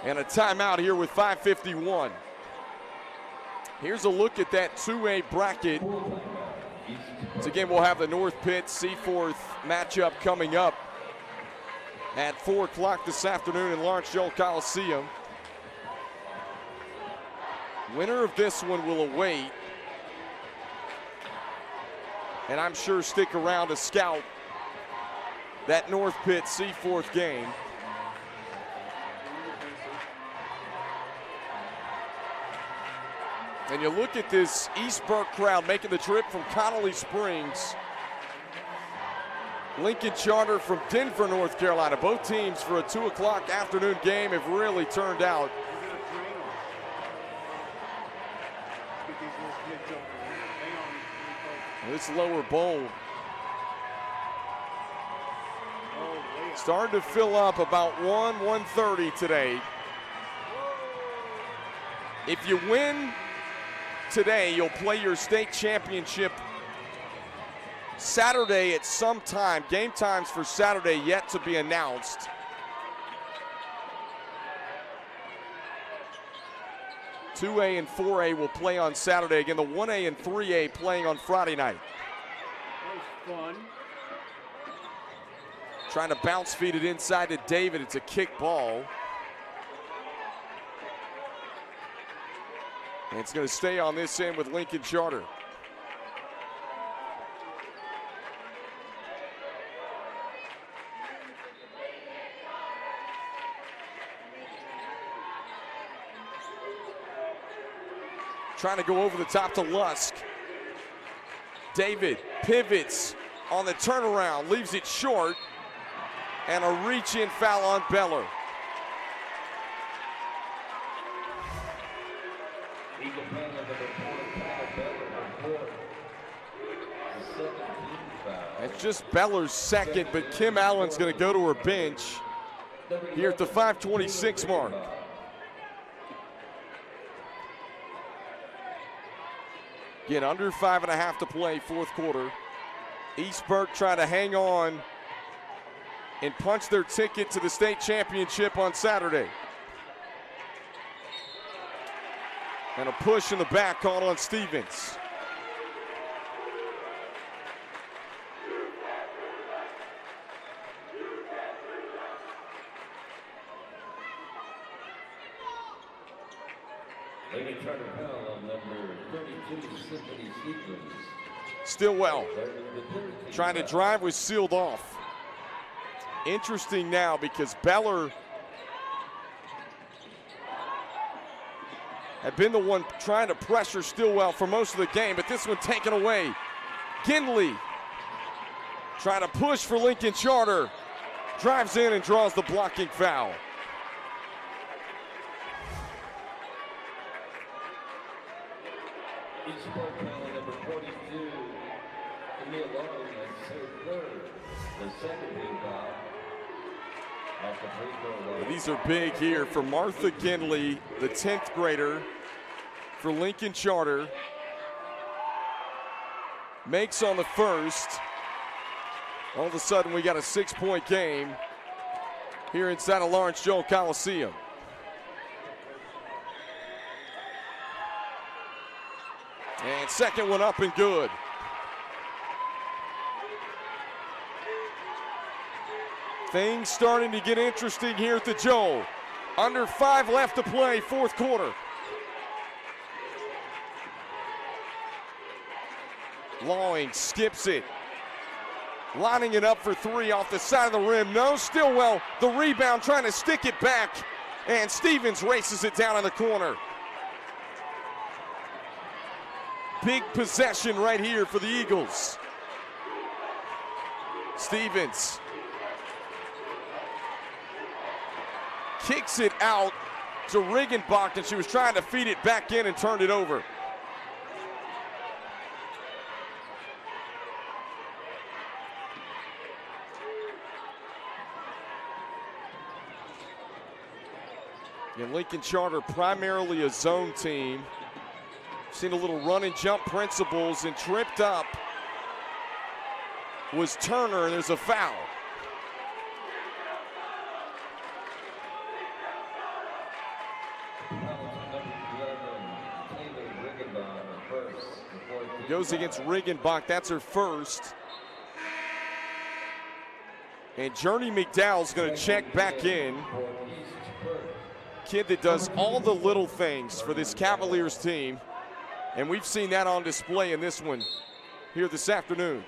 And a timeout here with 5:51. Here's a look at that 2A bracket So again, we'll have the North Pitt Seaforth matchup coming up at 4 o'clock this afternoon in Lawrence Joel Coliseum. Winner of this one will await, and I'm sure stick around to scout that North Pitt Seaforth game. And you look at this East Burke crowd making the trip from Connelly Springs. Lincoln Charter from Denver, North Carolina. Both teams for a 2 o'clock afternoon game have really turned out. This lower bowl starting to fill up about 1:30 today. If you win today, you'll play your state championship Saturday at some time. Game times for Saturday yet to be announced. (2A) and 4A will play on Saturday. Again, the 1A and 3A playing on Friday night. That was fun. Trying to bounce feed it inside to David. It's a kick ball. And it's going to stay on this end with Lincoln Charter. Trying to go over the top to Lusk. David pivots on the turnaround, leaves it short, and a reach-in foul on Beller. It's just Beller's second, but Kim Allen's going to go to her bench here at the 5:26 mark. Again, under 5.5 to play, fourth quarter. East Burke trying to hang on and punch their ticket to the state championship on Saturday. And a push in the back called on Stevens. Stillwell trying to drive was sealed off. Interesting now because Beller had been the one trying to pressure Stillwell for most of the game, but this one taken away. Ginley trying to push for Lincoln Charter. Drives in and draws the blocking foul. These are big here for Martha Ginley, the 10th grader for Lincoln Charter. Makes on the first. All of a sudden we got a 6-point game here inside of Lawrence Joel Coliseum. And second one up and good. Things starting to get interesting here at the Joel. Under 5 left to play, fourth quarter. Lawing skips it. Lining it up for 3 off the side of the rim. No, Stillwell, the rebound, trying to stick it back. And Stevens races it down in the corner. Big possession right here for the Eagles. Stevens kicks it out to Riggenbach, and she was trying to feed it back in and turned it over. And Lincoln Charter primarily a zone team. Seen a little run and jump principles, and tripped up was Turner, and there's a foul. Goes against Riggenbach. That's her first. And Journey McDowell's going to check back in. Kid that does all the little things for this Cavaliers team. And we've seen that on display in this one here this afternoon.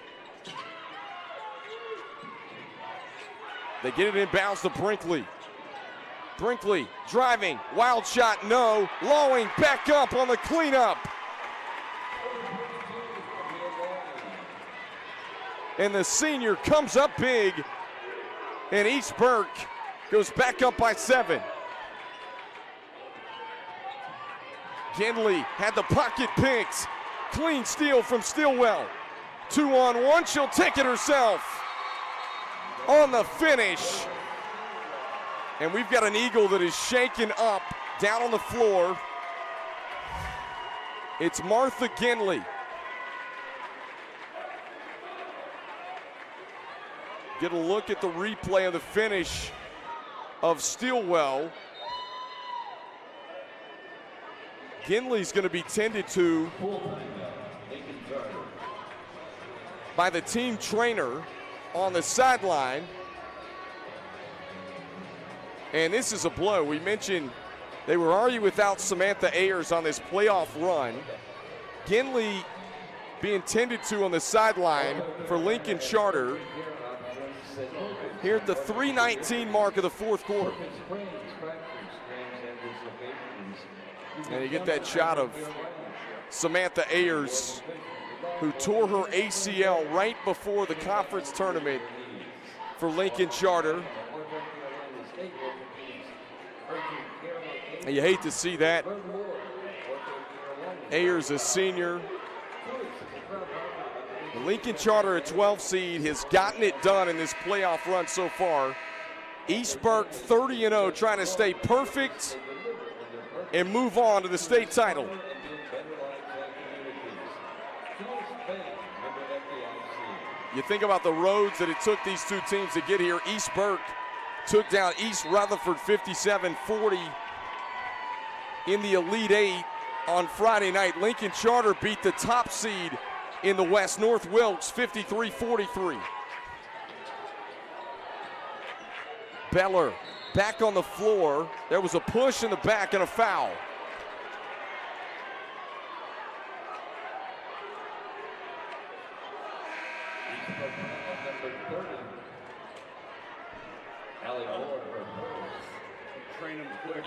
They get it inbounds to Brinkley. Brinkley driving, wild shot, no. Lawing back up on the cleanup. And the senior comes up big, and East Burke goes back up by 7. Ginley had the pocket picked. Clean steal from Stillwell. 2-on-1, she'll take it herself. On the finish. And we've got an Eagle that is shaken up down on the floor. It's Martha Ginley. Get a look at the replay of the finish of Stillwell. Ginley's going to be tended to by the team trainer on the sideline. And this is a blow. We mentioned they were already without Samantha Ayers on this playoff run. Ginley being tended to on the sideline for Lincoln Charter here at the 3:19 mark of the fourth quarter. And you get that shot of Samantha Ayers, who tore her ACL right before the conference tournament for Lincoln Charter. And you hate to see that. Ayers, a senior. The Lincoln Charter, a 12 seed, has gotten it done in this playoff run so far. East Burke 30-0, trying to stay perfect and move on to the state title. You think about the roads that it took these two teams to get here. East Burke took down East Rutherford 57-40 in the Elite Eight on Friday night. Lincoln Charter beat the top seed in the West, North Wilkes, 53-43. Beller back on the floor. There was a push in the back and a foul. Train them quick.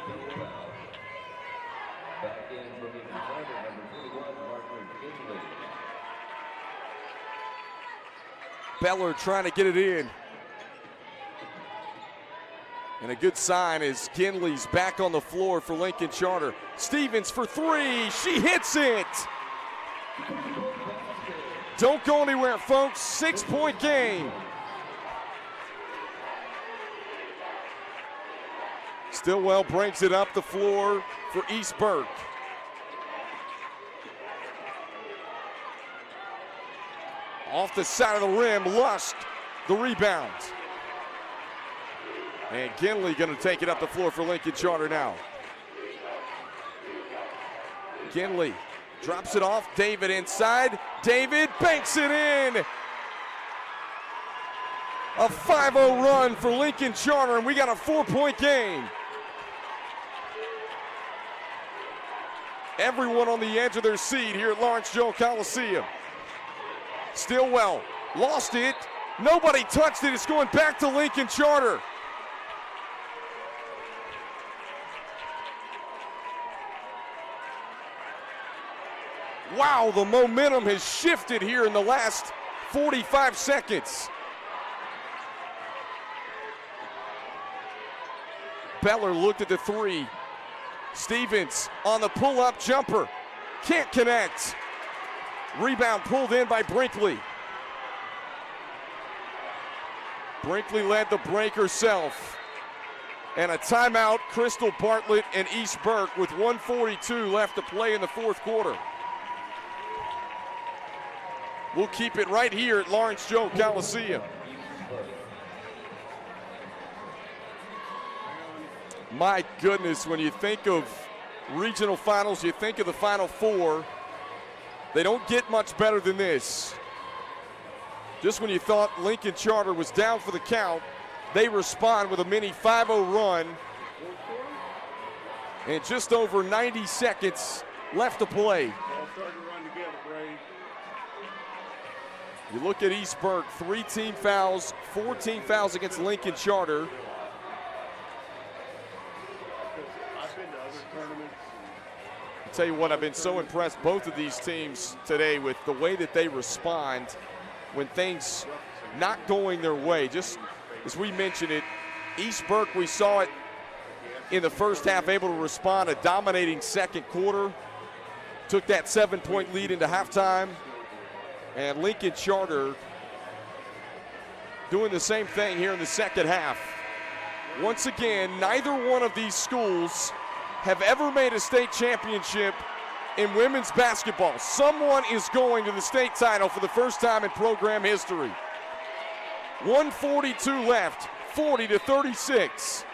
Back in from the defender, number 21, Martin Ginley. Beller trying to get it in. And a good sign is Ginley's back on the floor for Lincoln Charter. Stevens for 3, she hits it. Don't go anywhere, folks, 6-point game. Stillwell brings it up the floor for East Burke. Off the side of the rim, Lusk, the rebound. And Ginley gonna take it up the floor for Lincoln Charter now. Ginley drops it off, David inside. David banks it in. A 5-0 run for Lincoln Charter, and we got a 4-point game. Everyone on the edge of their seat here at Lawrence Joe Coliseum. Stillwell lost it. Nobody touched it. It's going back to Lincoln Charter. Wow, the momentum has shifted here in the last 45 seconds. Beller looked at the 3. Stevens on the pull-up jumper. Can't connect. Rebound pulled in by Brinkley. Brinkley led the break herself. And a timeout, Crystal Bartlett and East Burke with 1:42 left to play in the fourth quarter. We'll keep it right here at Lawrence Joe Coliseum. My goodness, when you think of regional finals, you think of the Final Four. They don't get much better than this. Just when you thought Lincoln Charter was down for the count, they respond with a mini 5-0 run. And just over 90 seconds left to play. All starting to run together, Brady. You look at East Burke, 3 team fouls, 14 fouls against Lincoln Charter. I've been to other tournaments. I'll tell you what, I've been so impressed, both of these teams today, with the way that they respond when things not going their way. Just as we mentioned it, East Burke, we saw it in the first half, able to respond, a dominating second quarter. Took that 7-point lead into halftime. And Lincoln Charter doing the same thing here in the second half. Once again, neither one of these schools have ever made a state championship in women's basketball. Someone is going to the state title for the first time in program history. 1:42 left, 40-36.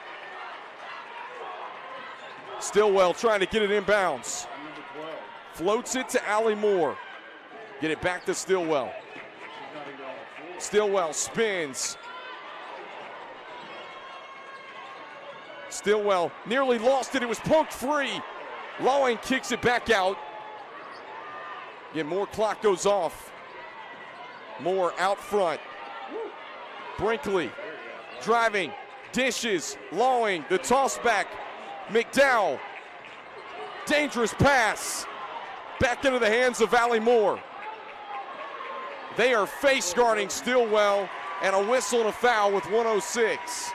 Stillwell trying to get it inbounds. Number 12. Floats it to Allie Moore. Get it back to Stillwell. She's not even on the floor. Stillwell spins. Stillwell nearly lost it. It was poked free. Lawing kicks it back out. Again, more clock goes off. Moore out front. Brinkley driving, dishes, Lawing, the toss back. McDowell, dangerous pass. Back into the hands of Allie Moore. They are face guarding Stillwell, and a whistle and a foul with 1:06.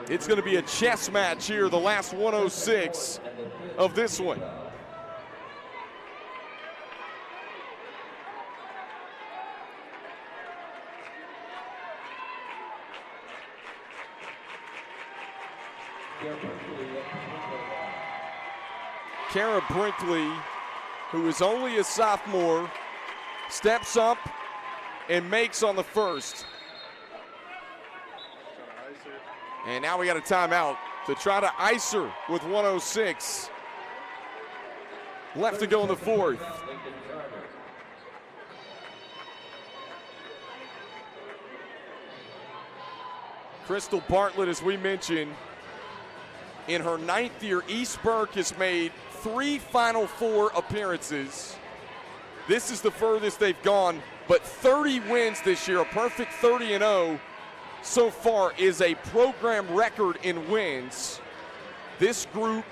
It's going to be a chess match here, the last 1:06 of this one. Kara Brinkley, who is only a sophomore, steps up and makes on the first. And now we got a timeout to try to ice her with 1:06 left to go in the fourth. Crystal Bartlett, as we mentioned, in her 9th year, East Burke has made 3 Final Four appearances. This is the furthest they've gone, but 30 wins this year, a perfect 30-0 so far is a program record in wins. This group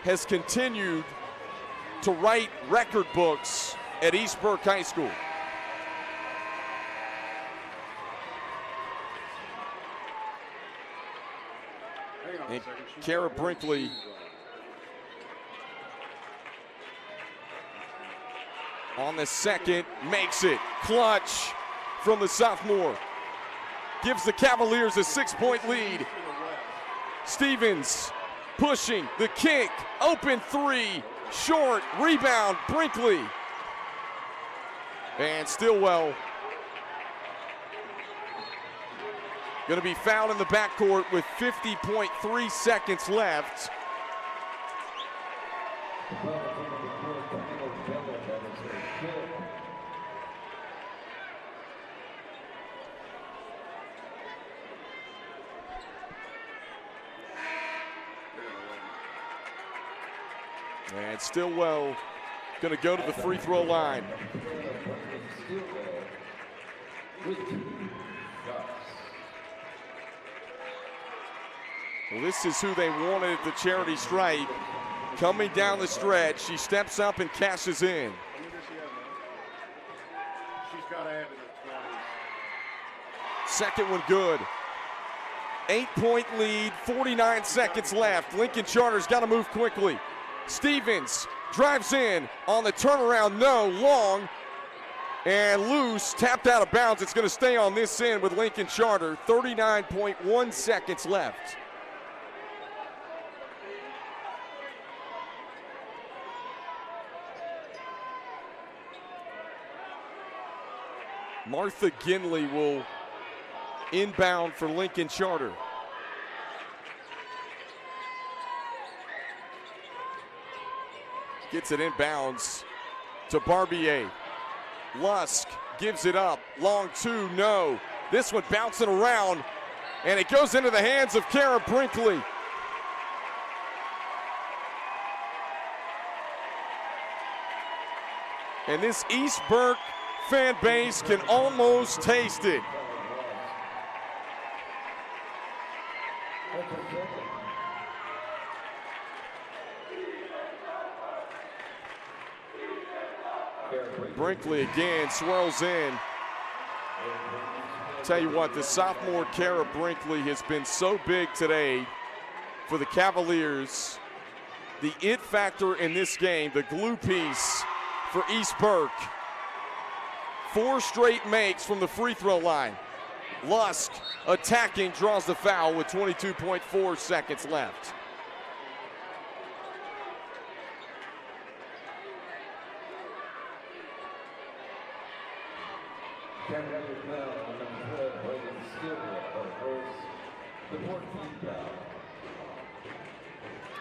has continued to write record books at East Burke High School. And Kara Brinkley on the second, makes it. Clutch from the sophomore. Gives the Cavaliers a 6-point lead. Stevens pushing, the kick, open three, short, rebound, Brinkley. And Stillwell going to be fouled in the backcourt with 50.3 seconds left. And Stillwell going to go to the free throw line. Well, this is who they wanted at the charity stripe. Coming down the stretch, she steps up and cashes in. She's got to have it at 20. Second one good. 8-point lead, 49 seconds left. Lincoln Charter's got to move quickly. Stevens drives in on the turnaround, no, long and loose, tapped out of bounds. It's going to stay on this end with Lincoln Charter. 39.1 seconds left. Martha Ginley will inbound for Lincoln Charter. Gets it inbounds to Barbier. Lusk gives it up. Long two, no. This one bouncing around, and it goes into the hands of Kara Brinkley. And this East Burke fan base can almost taste it. Brinkley again swirls in. Tell you what, the sophomore Kara Brinkley has been so big today for the Cavaliers. The it factor in this game, the glue piece for East Burke. 4 straight makes from the free throw line. Lusk attacking, draws the foul with 22.4 seconds left.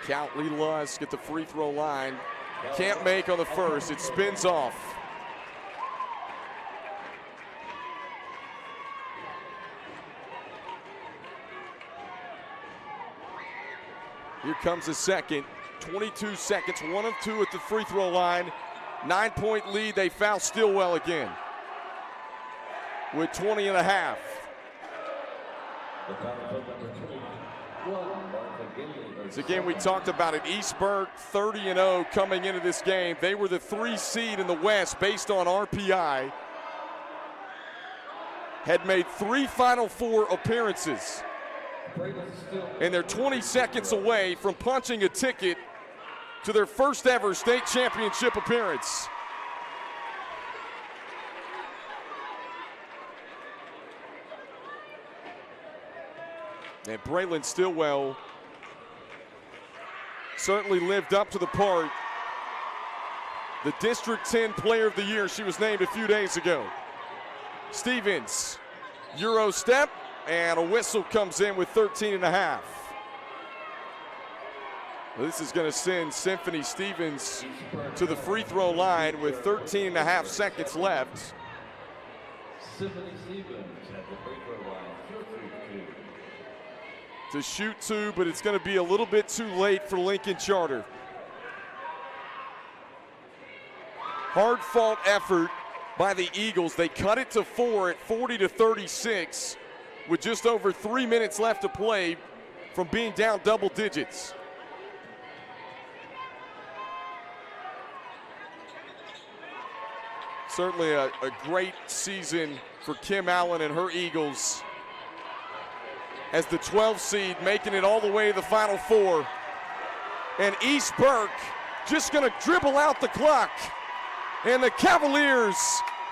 Count Lee Lusk at the free throw line. Can't make on the first. It spins off. Here comes the second. 22 seconds, 1 of 2 at the free throw line. 9-point lead. They foul Stillwell again with 20 and a half. So again, we talked about it. East Burke 30-0 coming into this game. They were the 3 seed in the West based on RPI. Had made 3 Final Four appearances. And they're 20 seconds away from punching a ticket to their first ever state championship appearance. And Braylon Stillwell certainly lived up to the part. The District 10 Player of the Year, she was named a few days ago. Stevens, Euro step, and a whistle comes in with 13 and a half. This is going to send Symphony Stevens to the free throw line with 13 and a half seconds left. Symphony Stevens at the free throw line. To shoot 2, but it's going to be a little bit too late for Lincoln Charter. Hard fought effort by the Eagles. They cut it to 4 at 40-36 with just over 3 minutes left to play from being down double digits. Certainly a great season for Kim Allen and her Eagles as the 12 seed, making it all the way to the Final Four. And East Burke just going to dribble out the clock. And the Cavaliers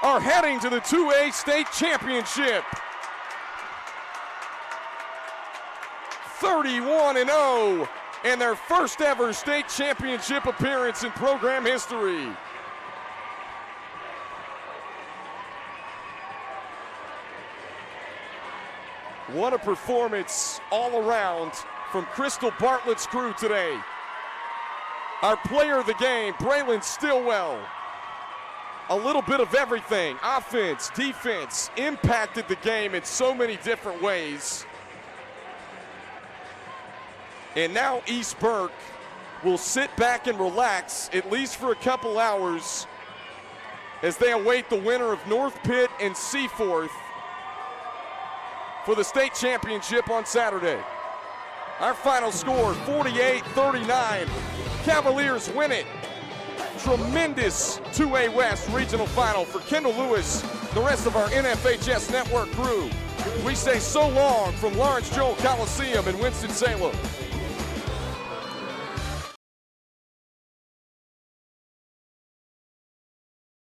are heading to the 2A state championship. 31-0, and their first ever state championship appearance in program history. What a performance all around from Crystal Bartlett's crew today. Our player of the game, Braylon Stillwell. A little bit of everything, offense, defense, impacted the game in so many different ways. And now East Burke will sit back and relax, at least for a couple hours, as they await the winner of North Pitt and Seaforth for the state championship on Saturday. Our final score, 48-39. Cavaliers win it. Tremendous 2A West regional final for Kendall Lewis, the rest of our NFHS network crew. We say so long from Lawrence Joel Coliseum in Winston-Salem.